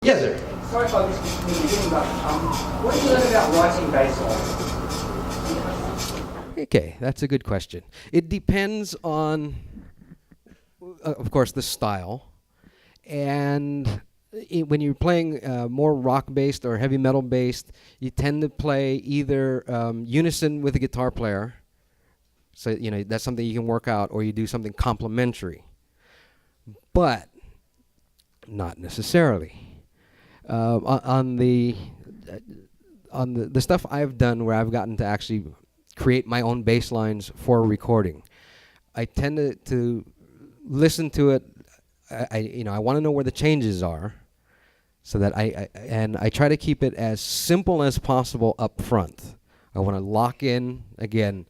Yes, sir. Sorry if I missed this in the beginning, but what did you learn about writing bass lines? Okay, that's a good question. It depends on, of course, the style. And when you're playing more rock-based or heavy metal-based, you tend to play either unison with a guitar player. So, that's something you can work out, or you do something complementary. But not necessarily. On the stuff I've done where I've gotten to actually create my own bass lines for a recording, I tend to listen to it. I want to know where the changes are, so that I try to keep it as simple as possible up front. I want to lock in again.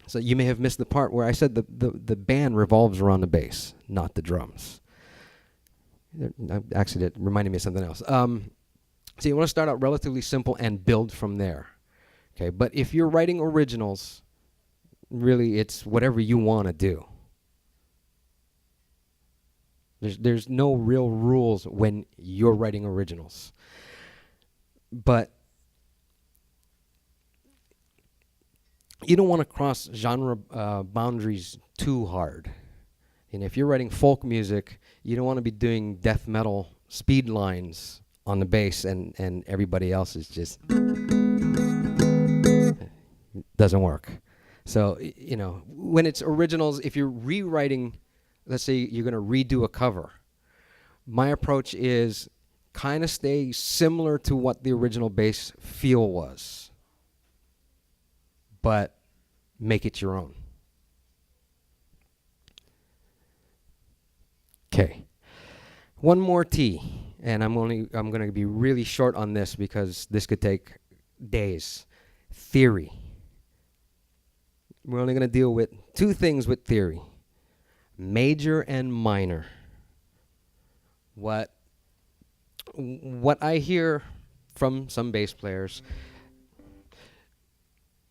So you may have missed the part where I said the band revolves around the bass, not the drums. Actually, that reminded me of something else. So you want to start out relatively simple and build from there. Okay, but if you're writing originals, really it's whatever you want to do. There's no real rules when you're writing originals. But you don't want to cross genre boundaries too hard. And if you're writing folk music, you don't want to be doing death metal speed lines on the bass and everybody else is just doesn't work. So, when it's originals, if you're rewriting, let's say you're going to redo a cover, my approach is kind of stay similar to what the original bass feel was, but make it your own. Okay. One more T, and I'm going to be really short on this because this could take days. Theory. We're only going to deal with two things with theory: major and minor. What I hear from some bass players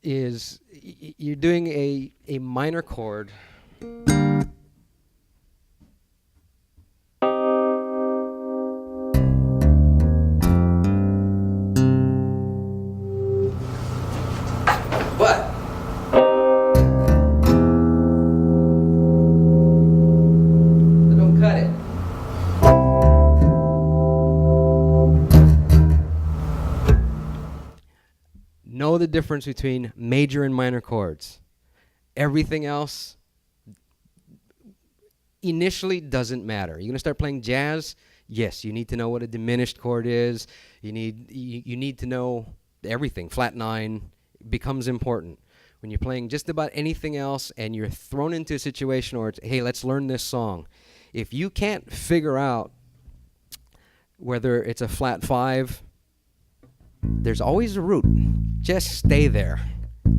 is you're doing a minor chord but don't cut it. Know the difference between major and minor chords. Everything else initially doesn't matter. You're going to start playing jazz, yes, you need to know what a diminished chord is. You need to know everything. Flat 9 becomes important. When you're playing just about anything else and you're thrown into a situation where it's, hey, let's learn this song. If you can't figure out whether it's a flat 5, there's always a root. Just stay there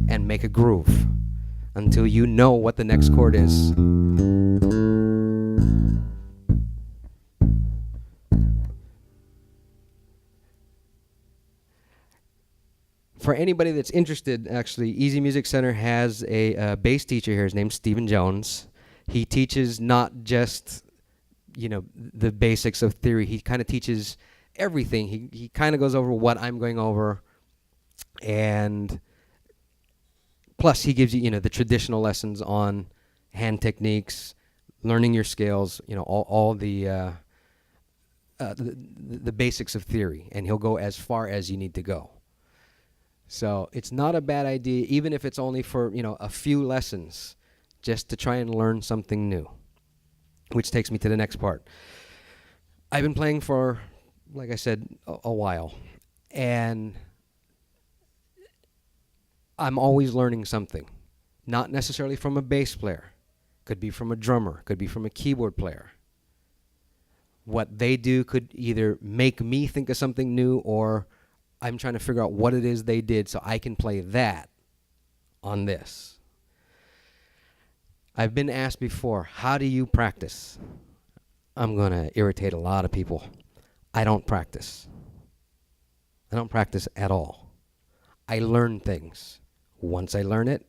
and make a groove until you know what the next chord is. For anybody that's interested, actually, Easy Music Center has a bass teacher here. His name's Stephen Jones. He teaches not just, the basics of theory. He kind of teaches everything. He kind of goes over what I'm going over, and plus he gives you, the traditional lessons on hand techniques, learning your scales, all the basics of theory, and he'll go as far as you need to go. So it's not a bad idea, even if it's only for, a few lessons, just to try and learn something new, which takes me to the next part. I've been playing for, like I said, a while, and I'm always learning something, not necessarily from a bass player. Could be from a drummer, could be from a keyboard player. What they do could either make me think of something new, or I'm trying to figure out what it is they did so I can play that on this. I've been asked before, how do you practice? I'm going to irritate a lot of people. I don't practice. I don't practice at all. I learn things. Once I learn it,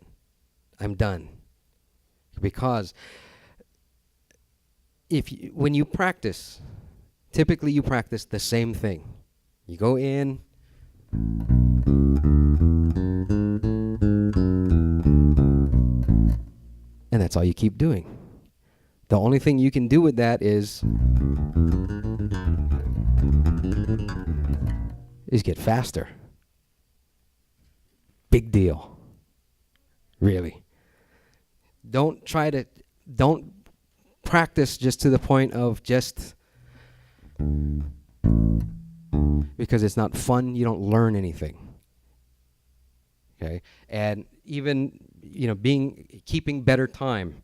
I'm done. Because when you practice, Typically, you practice the same thing. You go in. And that's all you keep doing. The only thing you can do with that is get faster. Big deal. Really. Don't practice just to the point of just because it's not fun, you don't learn anything. Okay? And even, keeping better time.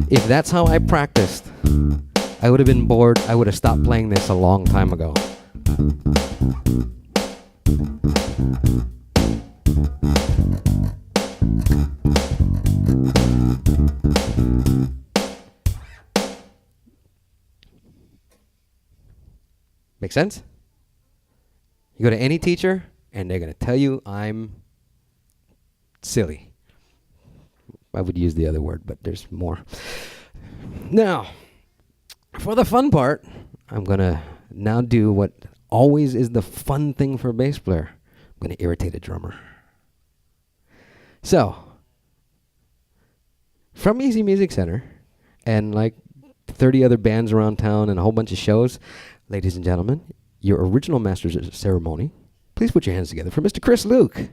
If that's how I practiced, I would have been bored. I would have stopped playing this a long time ago. Make sense? You go to any teacher, and they're going to tell you I'm silly. I would use the other word, but there's more. Now, for the fun part, I'm going to now do what always is the fun thing for a bass player. I'm going to irritate a drummer. So, from Easy Music Center and like 30 other bands around town and a whole bunch of shows, ladies and gentlemen, your original masters of ceremony, please put your hands together for Mr. Chris Luke.